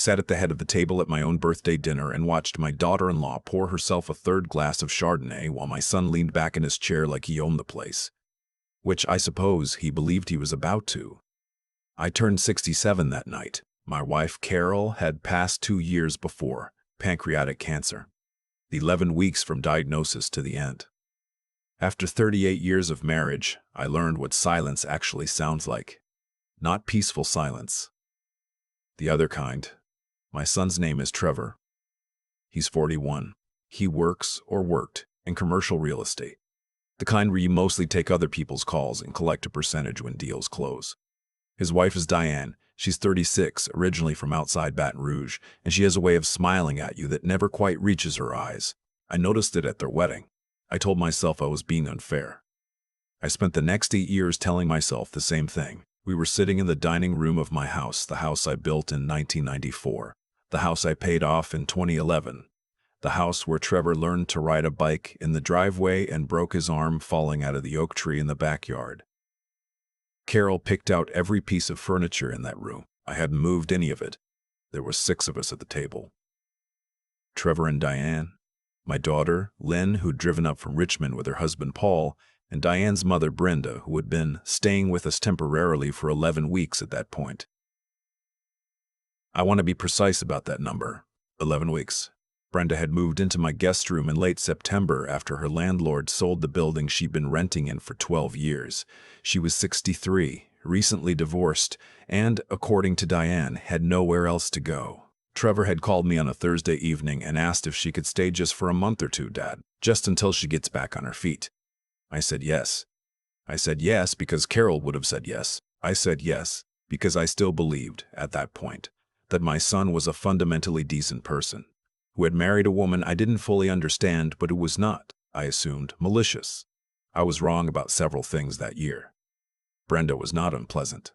Sat at the head of the table at my own birthday dinner and watched my daughter-in-law pour herself a third glass of Chardonnay while my son leaned back in his chair like he owned the place, which I suppose he believed he was about to. I turned 67 that night. My wife, Carol, had passed 2 years before, pancreatic cancer. 11 weeks from diagnosis to the end. After 38 years of marriage, I learned what silence actually sounds like. Not peaceful silence. The other kind. My son's name is Trevor. He's 41. He works, or worked, in commercial real estate. The kind where you mostly take other people's calls and collect a percentage when deals close. His wife is Diane. She's 36, originally from outside Baton Rouge, and she has a way of smiling at you that never quite reaches her eyes. I noticed it at their wedding. I told myself I was being unfair. I spent the next 8 years telling myself the same thing. We were sitting in the dining room of my house, the house I built in 1994, the house I paid off in 2011, the house where Trevor learned to ride a bike in the driveway and broke his arm falling out of the oak tree in the backyard. Carol picked out every piece of furniture in that room. I hadn't moved any of it. There were 6 of us at the table. Trevor and Diane, my daughter, Lynn, who'd driven up from Richmond with her husband, Paul, and Diane's mother, Brenda, who had been staying with us temporarily for 11 weeks at that point. I want to be precise about that number, 11 weeks. Brenda had moved into my guest room in late September after her landlord sold the building she'd been renting in for 12 years. She was 63, recently divorced, and, according to Diane, had nowhere else to go. Trevor had called me on a Thursday evening and asked if she could stay just for a month or two, Dad, just until she gets back on her feet. I said yes. I said yes because Carol would have said yes. I said yes because I still believed, at that point, that my son was a fundamentally decent person, who had married a woman I didn't fully understand but who was not, I assumed, malicious. I was wrong about several things that year. Brenda was not unpleasant.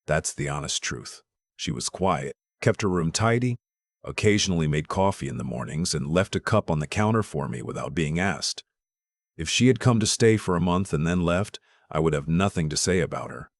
That's the honest truth. She was quiet, kept her room tidy, occasionally made coffee in the mornings, and left a cup on the counter for me without being asked. If she had come to stay for a month and then left, I would have nothing to say about her.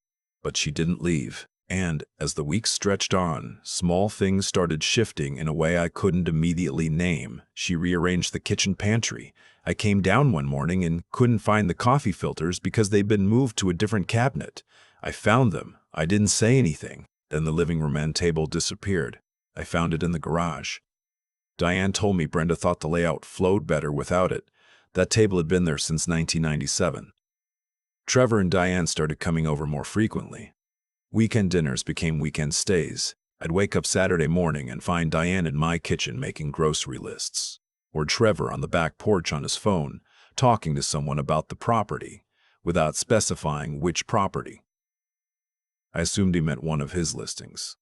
But she didn't leave, and, as the weeks stretched on, small things started shifting in a way I couldn't immediately name. She rearranged the kitchen pantry. I came down one morning and couldn't find the coffee filters because they'd been moved to a different cabinet. I found them. I didn't say anything. Then the living room end table disappeared. I found it in the garage. Diane told me Brenda thought the layout flowed better without it. That table had been there since 1997. Trevor and Diane started coming over more frequently. Weekend dinners became weekend stays. I'd wake up Saturday morning and find Diane in my kitchen making grocery lists, or Trevor on the back porch on his phone, talking to someone about the property, without specifying which property. I assumed he meant one of his listings.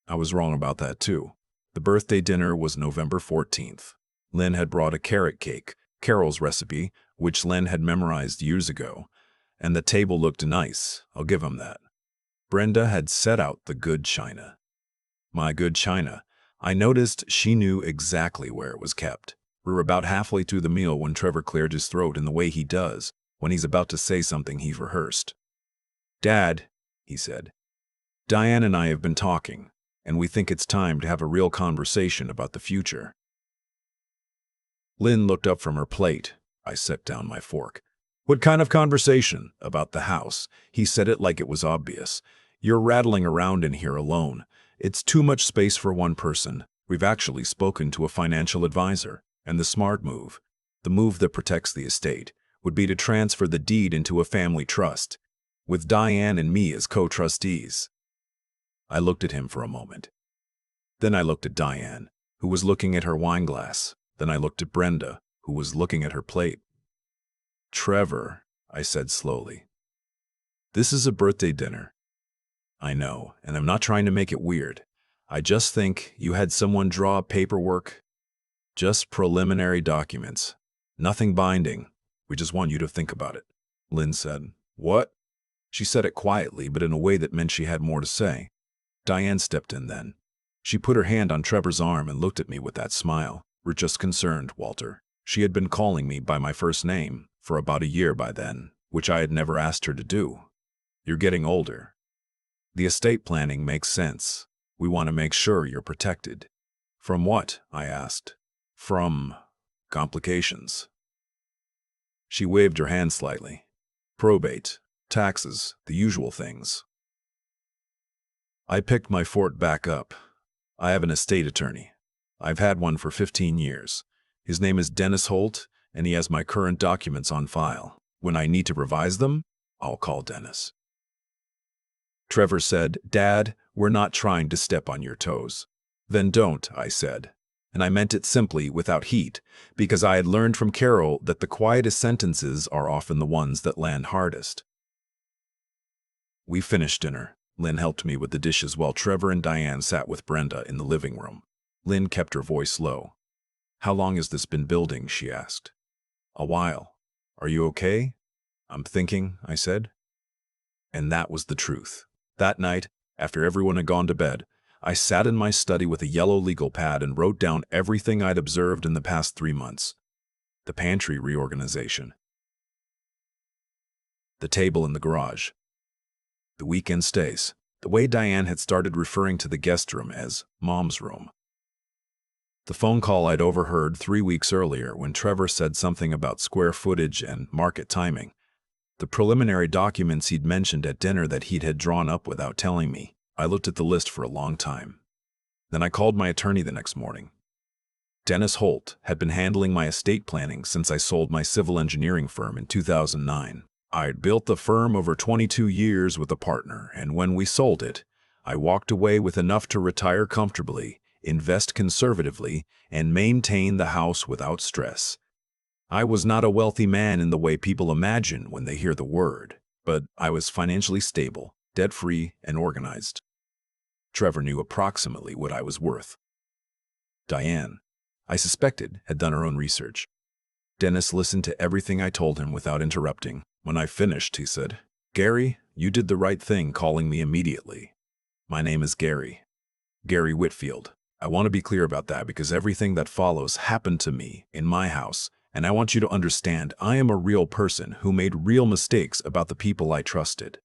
I was wrong about that too. The birthday dinner was November 14th. Lynn had brought a carrot cake, Carol's recipe, which Lynn had memorized years ago, and the table looked nice, I'll give him that. Brenda had set out the good china. My good china. I noticed she knew exactly where it was kept. We were about halfway through the meal when Trevor cleared his throat in the way he does when he's about to say something he's rehearsed. Dad, he said, Diane and I have been talking, and we think it's time to have a real conversation about the future. Lynn looked up from her plate. I set down my fork. What kind of conversation? About the house. He said it like it was obvious. You're rattling around in here alone. It's too much space for one person. We've actually spoken to a financial advisor, and the smart move, the move that protects the estate, would be to transfer the deed into a family trust, with Diane and me as co-trustees. I looked at him for a moment. Then I looked at Diane, who was looking at her wine glass. Then I looked at Brenda, who was looking at her plate. Trevor, I said slowly, this is a birthday dinner. I know, and I'm not trying to make it weird. I just think you had someone draw up paperwork. Just preliminary documents. Nothing binding. We just want you to think about it. Lynn said. What? She said it quietly, but in a way that meant she had more to say. Diane stepped in then. She put her hand on Trevor's arm and looked at me with that smile. We're just concerned, Walter. She had been calling me by my first name for about a year by then, which I had never asked her to do. You're getting older. The estate planning makes sense. We want to make sure you're protected." "From what?" I asked. "From complications." She waved her hand slightly. "Probate, taxes, the usual things." I picked my fort back up. "I have an estate attorney. I've had one for 15 years. His name is Dennis Holt, and he has my current documents on file. When I need to revise them, I'll call Dennis." Trevor said, "Dad, we're not trying to step on your toes." "Then don't," I said. And I meant it simply, without heat, because I had learned from Carol that the quietest sentences are often the ones that land hardest. We finished dinner. Lynn helped me with the dishes while Trevor and Diane sat with Brenda in the living room. Lynn kept her voice low. "How long has this been building?" she asked. "A while. Are you okay?" "I'm thinking," I said. And that was the truth. That night, after everyone had gone to bed, I sat in my study with a yellow legal pad and wrote down everything I'd observed in the past 3 months. The pantry reorganization. The table in the garage. The weekend stays. The way Diane had started referring to the guest room as Mom's room. The phone call I'd overheard 3 weeks earlier when Trevor said something about square footage and market timing. The preliminary documents he'd mentioned at dinner that he'd had drawn up without telling me. I looked at the list for a long time. Then I called my attorney the next morning. Dennis Holt had been handling my estate planning since I sold my civil engineering firm in 2009. I'd built the firm over 22 years with a partner, and when we sold it, I walked away with enough to retire comfortably, invest conservatively, and maintain the house without stress. I was not a wealthy man in the way people imagine when they hear the word, but I was financially stable, debt-free, and organized. Trevor knew approximately what I was worth. Diane, I suspected, had done her own research. Dennis listened to everything I told him without interrupting. When I finished, he said, "Gary, you did the right thing calling me immediately. My name is Gary. Gary Whitfield. I want to be clear about that because everything that follows happened to me in my house, and I want you to understand I am a real person who made real mistakes about the people I trusted."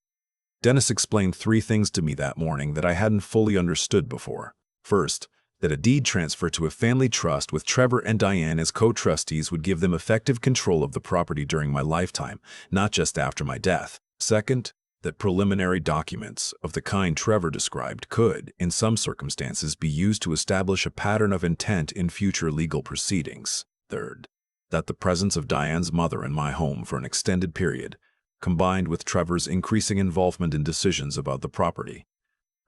Dennis explained 3 things to me that morning that I hadn't fully understood before. First, that a deed transfer to a family trust with Trevor and Diane as co-trustees would give them effective control of the property during my lifetime, not just after my death. Second, that preliminary documents of the kind Trevor described could, in some circumstances, be used to establish a pattern of intent in future legal proceedings. Third, that the presence of Diane's mother in my home for an extended period, combined with Trevor's increasing involvement in decisions about the property,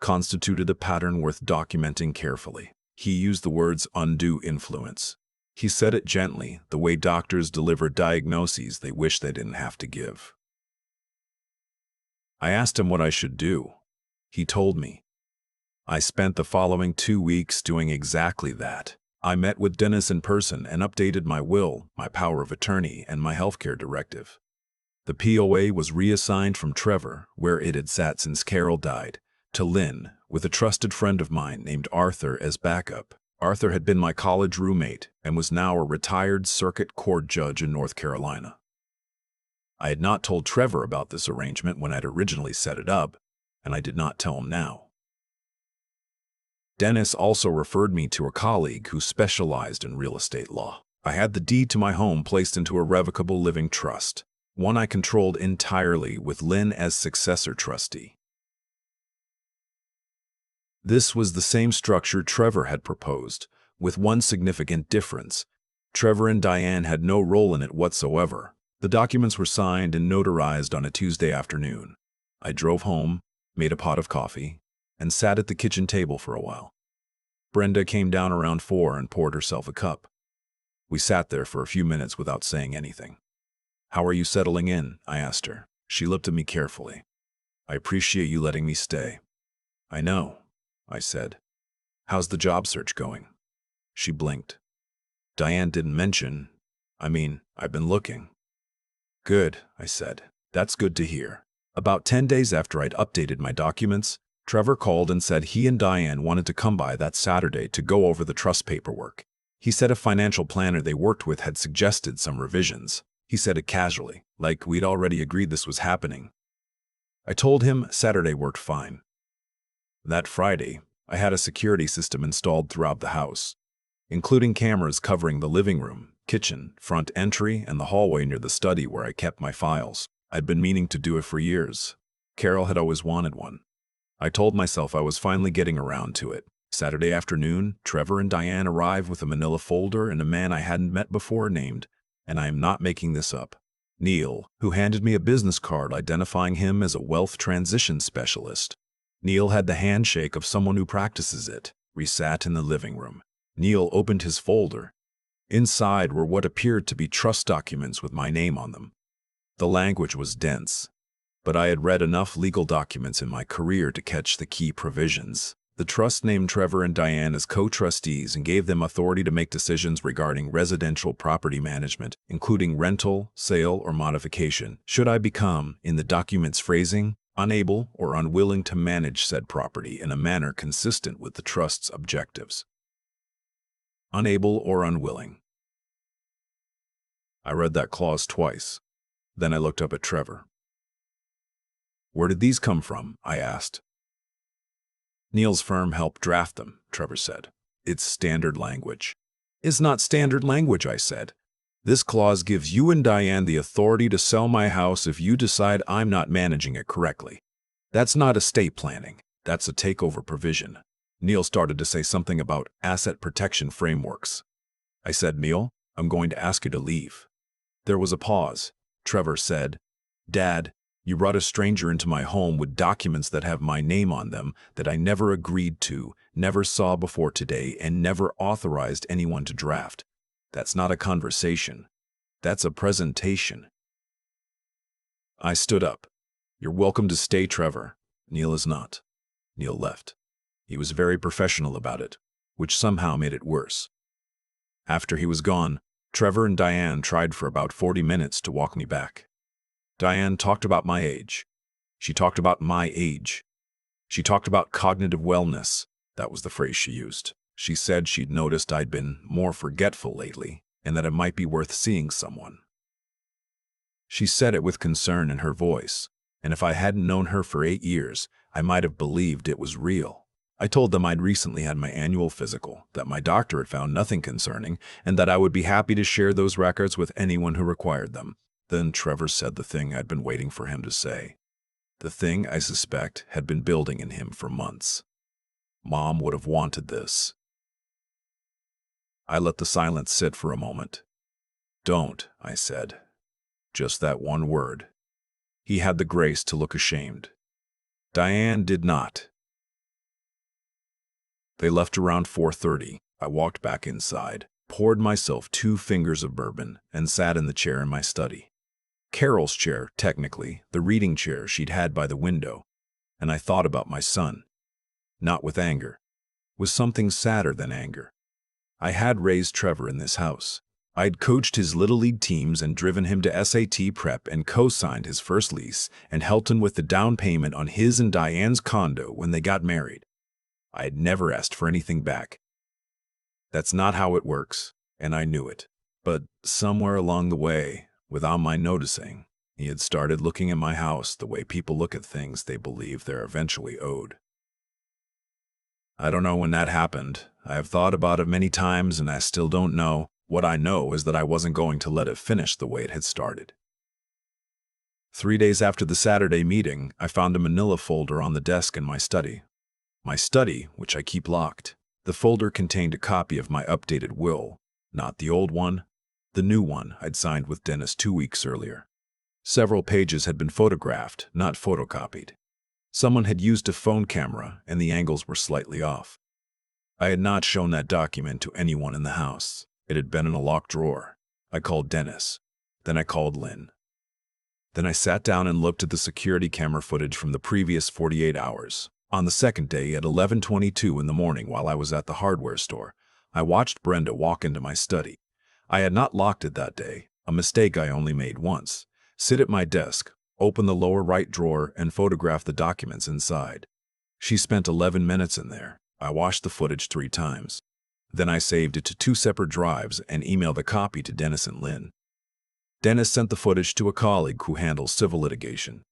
constituted a pattern worth documenting carefully. He used the words undue influence. He said it gently, the way doctors deliver diagnoses they wish they didn't have to give. I asked him what I should do. He told me. I spent the following 2 weeks doing exactly that. I met with Dennis in person and updated my will, my power of attorney, and my healthcare directive. The POA was reassigned from Trevor, where it had sat since Carol died, to Lynn, with a trusted friend of mine named Arthur as backup. Arthur had been my college roommate and was now a retired circuit court judge in North Carolina. I had not told Trevor about this arrangement when I'd originally set it up, and I did not tell him now. Dennis also referred me to a colleague who specialized in real estate law. I had the deed to my home placed into a revocable living trust, one I controlled entirely with Lynn as successor trustee. This was the same structure Trevor had proposed, with one significant difference. Trevor and Diane had no role in it whatsoever. The documents were signed and notarized on a Tuesday afternoon. I drove home, made a pot of coffee, and sat at the kitchen table for a while. Brenda came down around 4 and poured herself a cup. We sat there for a few minutes without saying anything. "How are you settling in?" I asked her. She looked at me carefully. "I appreciate you letting me stay." "I know," I said. "How's the job search going?" She blinked. "Diane didn't mention. I've been looking." "Good," I said. "That's good to hear." About 10 days after I'd updated my documents, Trevor called and said he and Diane wanted to come by that Saturday to go over the trust paperwork. He said a financial planner they worked with had suggested some revisions. He said it casually, like we'd already agreed this was happening. I told him Saturday worked fine. That Friday, I had a security system installed throughout the house, including cameras covering the living room, kitchen, front entry, and the hallway near the study where I kept my files. I'd been meaning to do it for years. Carol had always wanted one. I told myself I was finally getting around to it. Saturday afternoon, Trevor and Diane arrived with a manila folder and a man I hadn't met before named, and I am not making this up, Neil, who handed me a business card identifying him as a wealth transition specialist. Neil had the handshake of someone who practices it. We sat in the living room. Neil opened his folder. Inside were what appeared to be trust documents with my name on them. The language was dense, but I had read enough legal documents in my career to catch the key provisions. The trust named Trevor and Diane as co-trustees and gave them authority to make decisions regarding residential property management, including rental, sale, or modification, should I become, in the document's phrasing, unable or unwilling to manage said property in a manner consistent with the trust's objectives. Unable or unwilling. I read that clause twice. Then I looked up at Trevor. "Where did these come from?" I asked. "Neil's firm helped draft them," Trevor said. "It's standard language." "It's not standard language," I said. "This clause gives you and Diane the authority to sell my house if you decide I'm not managing it correctly. That's not estate planning. That's a takeover provision." Neil started to say something about asset protection frameworks. I said, "Neil, I'm going to ask you to leave." There was a pause. Trevor said, "Dad, you brought a stranger into my home with documents that have my name on them that I never agreed to, never saw before today, and never authorized anyone to draft. That's not a conversation. That's a presentation." I stood up. "You're welcome to stay, Trevor." "Neil is not." Neil left. He was very professional about it, which somehow made it worse. After he was gone, Trevor and Diane tried for about 40 minutes to walk me back. Diane talked about my age. She talked about my age. She talked about cognitive wellness. That was the phrase she used. She said she'd noticed I'd been more forgetful lately and that it might be worth seeing someone. She said it with concern in her voice, and if I hadn't known her for 8 years, I might have believed it was real. I told them I'd recently had my annual physical, that my doctor had found nothing concerning, and that I would be happy to share those records with anyone who required them. Then Trevor said the thing I'd been waiting for him to say. The thing I suspect had been building in him for months. Mom would have wanted this. I let the silence sit for a moment. "Don't," I said. Just that one word. He had the grace to look ashamed. Diane did not. They left around 4:30. I walked back inside, poured myself 2 fingers of bourbon, and sat in the chair in my study. Carol's chair, technically, the reading chair she'd had by the window, and I thought about my son. Not with anger. With something sadder than anger. I had raised Trevor in this house. I'd coached his Little League teams and driven him to SAT prep and co-signed his first lease and helped him with the down payment on his and Diane's condo when they got married. I had never asked for anything back. That's not how it works, and I knew it. But somewhere along the way, without my noticing, he had started looking at my house the way people look at things they believe they're eventually owed. I don't know when that happened. I have thought about it many times and I still don't know. What I know is that I wasn't going to let it finish the way it had started. 3 days after the Saturday meeting, I found a manila folder on the desk in my study. My study, which I keep locked. The folder contained a copy of my updated will, not the old one, the new one I'd signed with Dennis 2 weeks earlier. Several pages had been photographed, not photocopied. Someone had used a phone camera and the angles were slightly off. I had not shown that document to anyone in the house. It had been in a locked drawer. I called Dennis. Then I called Lynn. Then I sat down and looked at the security camera footage from the previous 48 hours. On the second day at 11:22 in the morning while I was at the hardware store, I watched Brenda walk into my study. I had not locked it that day, a mistake I only made once. Sit at my desk, open the lower right drawer, and photograph the documents inside. She spent 11 minutes in there. I watched the footage 3 times. Then I saved it to 2 separate drives and emailed a copy to Dennis and Lynn. Dennis sent the footage to a colleague who handles civil litigation.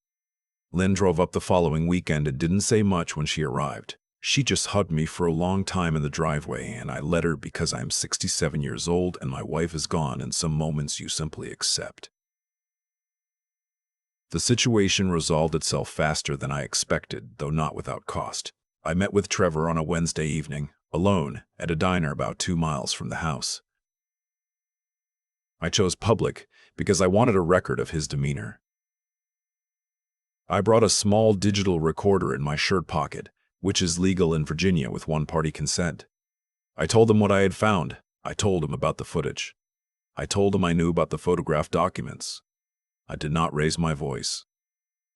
Lynn drove up the following weekend and didn't say much when she arrived. She just hugged me for a long time in the driveway, and I let her because I'm 67 years old and my wife is gone, and some moments you simply accept. The situation resolved itself faster than I expected, though not without cost. I met with Trevor on a Wednesday evening, alone, at a diner about 2 miles from the house. I chose public because I wanted a record of his demeanor. I brought a small digital recorder in my shirt pocket, which is legal in Virginia with one-party consent. I told him what I had found. I told him about the footage. I told him I knew about the photograph documents. I did not raise my voice.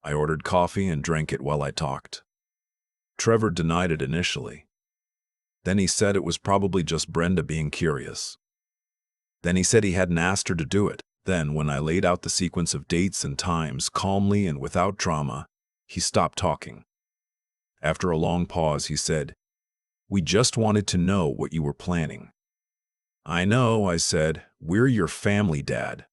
I ordered coffee and drank it while I talked. Trevor denied it initially. Then he said it was probably just Brenda being curious. Then he said he hadn't asked her to do it. Then, when I laid out the sequence of dates and times calmly and without drama, he stopped talking. After a long pause, he said, "We just wanted to know what you were planning." "I know," I said. "We're your family, Dad."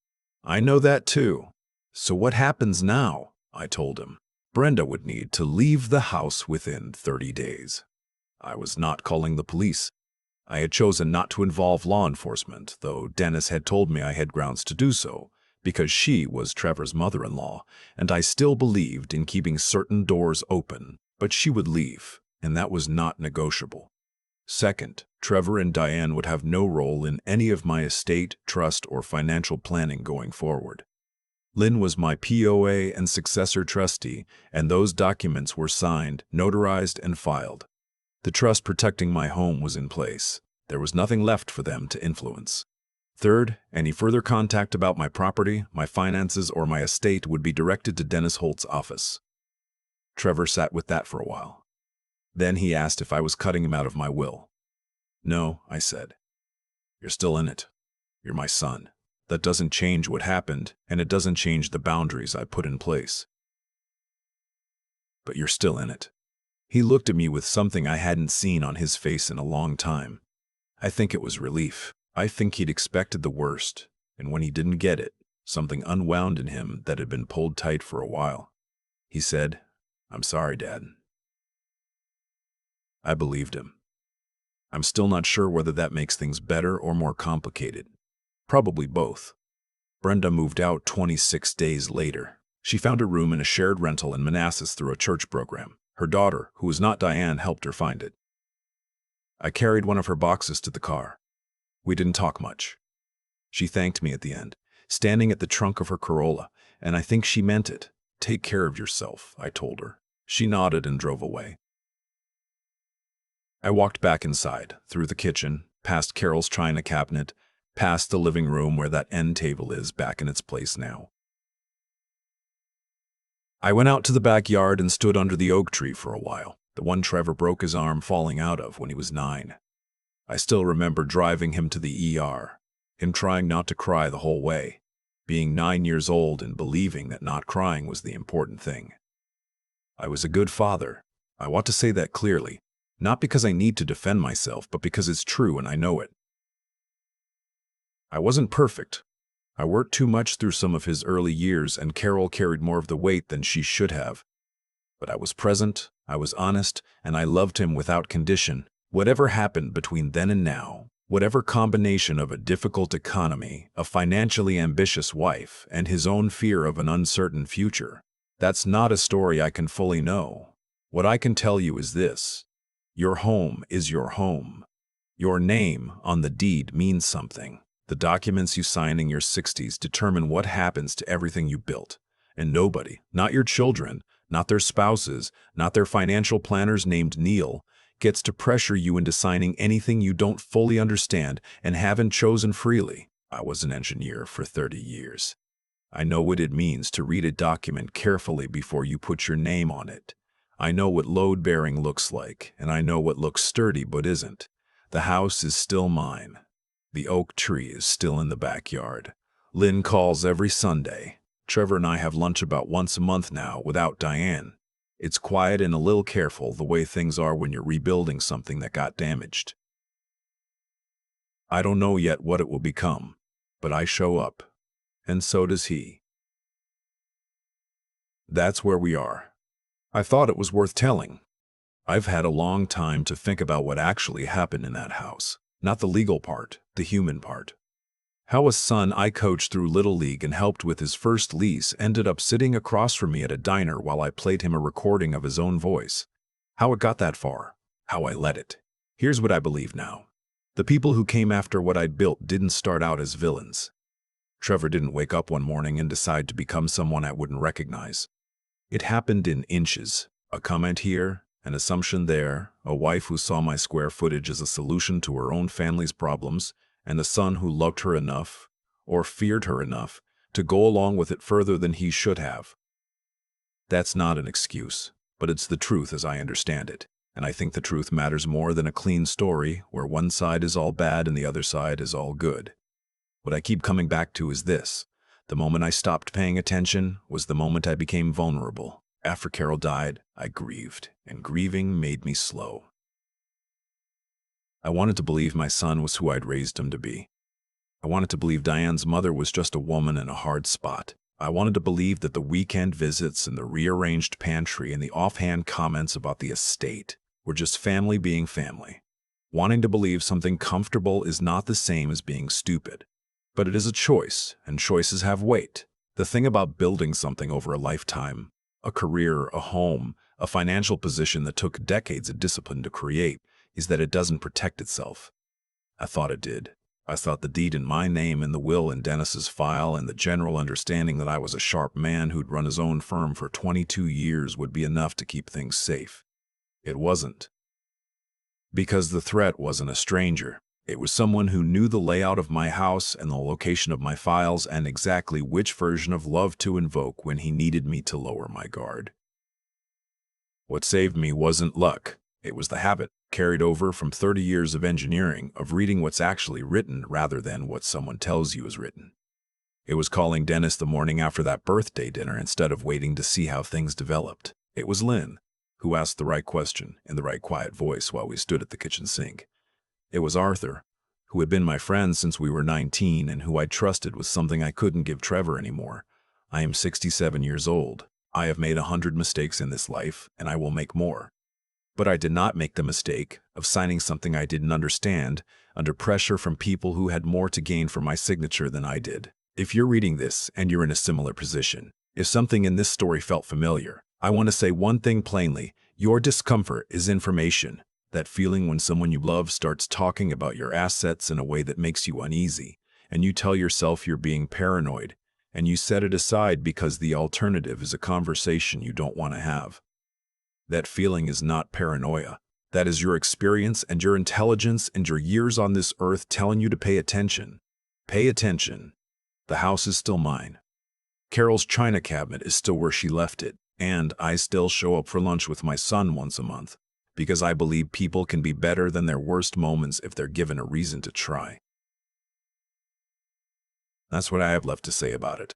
"I know that too." "So what happens now?" I told him. Brenda would need to leave the house within 30 days. I was not calling the police. I had chosen not to involve law enforcement, though Dennis had told me I had grounds to do so, because she was Trevor's mother-in-law, and I still believed in keeping certain doors open, but she would leave, and that was not negotiable. Second, Trevor and Diane would have no role in any of my estate, trust, or financial planning going forward. Lynn was my POA and successor trustee, and those documents were signed, notarized, and filed. The trust protecting my home was in place. There was nothing left for them to influence. Third, any further contact about my property, my finances, or my estate would be directed to Dennis Holt's office. Trevor sat with that for a while. Then he asked if I was cutting him out of my will. "No," I said. "You're still in it. You're my son. That doesn't change what happened, and it doesn't change the boundaries I put in place. But you're still in it." He looked at me with something I hadn't seen on his face in a long time. I think it was relief. I think he'd expected the worst, and when he didn't get it, something unwound in him that had been pulled tight for a while. He said, "I'm sorry, Dad." I believed him. I'm still not sure whether that makes things better or more complicated. Probably both. Brenda moved out 26 days later. She found a room in a shared rental in Manassas through a church program. Her daughter, who was not Diane, helped her find it. I carried one of her boxes to the car. We didn't talk much. She thanked me at the end, standing at the trunk of her Corolla, and I think she meant it. "Take care of yourself," I told her. She nodded and drove away. I walked back inside, through the kitchen, past Carol's china cabinet, past the living room where that end table is back in its place now. I went out to the backyard and stood under the oak tree for a while, the one Trevor broke his arm falling out of when he was 9. I still remember driving him to the ER, him trying not to cry the whole way, being 9 years old and believing that not crying was the important thing. I was a good father. I want to say that clearly, not because I need to defend myself, but because it's true and I know it. I wasn't perfect. I worked too much through some of his early years, and Carol carried more of the weight than she should have. But I was present, I was honest, and I loved him without condition. Whatever happened between then and now, whatever combination of a difficult economy, a financially ambitious wife, and his own fear of an uncertain future, that's not a story I can fully know. What I can tell you is this: your home is your home. Your name on the deed means something. The documents you sign in your 60s determine what happens to everything you built. And nobody, not your children, not their spouses, not their financial planners named Neil, gets to pressure you into signing anything you don't fully understand and haven't chosen freely. I was an engineer for 30 years. I know what it means to read a document carefully before you put your name on it. I know what load-bearing looks like, and I know what looks sturdy but isn't. The house is still mine. The oak tree is still in the backyard. Lynn calls every Sunday. Trevor and I have lunch about once a month now without Diane. It's quiet and a little careful, the way things are when you're rebuilding something that got damaged. I don't know yet what it will become, but I show up, and so does he. That's where we are. I thought it was worth telling. I've had a long time to think about what actually happened in that house. Not the legal part, the human part. How a son I coached through Little League and helped with his first lease ended up sitting across from me at a diner while I played him a recording of his own voice. How it got that far. How I let it. Here's what I believe now. The people who came after what I'd built didn't start out as villains. Trevor didn't wake up one morning and decide to become someone I wouldn't recognize. It happened in inches. A comment here, an assumption there, a wife who saw my square footage as a solution to her own family's problems, and a son who loved her enough, or feared her enough, to go along with it further than he should have. That's not an excuse, but it's the truth as I understand it, and I think the truth matters more than a clean story where one side is all bad and the other side is all good. What I keep coming back to is this. The moment I stopped paying attention was the moment I became vulnerable. After Carol died, I grieved, and grieving made me slow. I wanted to believe my son was who I'd raised him to be. I wanted to believe Diane's mother was just a woman in a hard spot. I wanted to believe that the weekend visits and the rearranged pantry and the offhand comments about the estate were just family being family. Wanting to believe something comfortable is not the same as being stupid. But it is a choice, and choices have weight. The thing about building something over a lifetime, a career, a home, a financial position that took decades of discipline to create, is that it doesn't protect itself. I thought it did. I thought the deed in my name and the will in Dennis's file and the general understanding that I was a sharp man who'd run his own firm for 22 years would be enough to keep things safe. It wasn't. Because the threat wasn't a stranger. It was someone who knew the layout of my house and the location of my files and exactly which version of love to invoke when he needed me to lower my guard. What saved me wasn't luck. It was the habit, carried over from 30 years of engineering, of reading what's actually written rather than what someone tells you is written. It was calling Dennis the morning after that birthday dinner instead of waiting to see how things developed. It was Lynn who asked the right question in the right quiet voice while we stood at the kitchen sink. It was Arthur, who had been my friend since we were 19 and who I trusted with something I couldn't give Trevor anymore. I am 67 years old. I have made 100 mistakes in this life, and I will make more. But I did not make the mistake of signing something I didn't understand under pressure from people who had more to gain from my signature than I did. If you're reading this and you're in a similar position, if something in this story felt familiar, I want to say one thing plainly. Your discomfort is information. That feeling when someone you love starts talking about your assets in a way that makes you uneasy, and you tell yourself you're being paranoid, and you set it aside because the alternative is a conversation you don't want to have. That feeling is not paranoia. That is your experience and your intelligence and your years on this earth telling you to pay attention. Pay attention. The house is still mine. Carol's china cabinet is still where she left it, and I still show up for lunch with my son once a month, because I believe people can be better than their worst moments if they're given a reason to try. That's what I have left to say about it.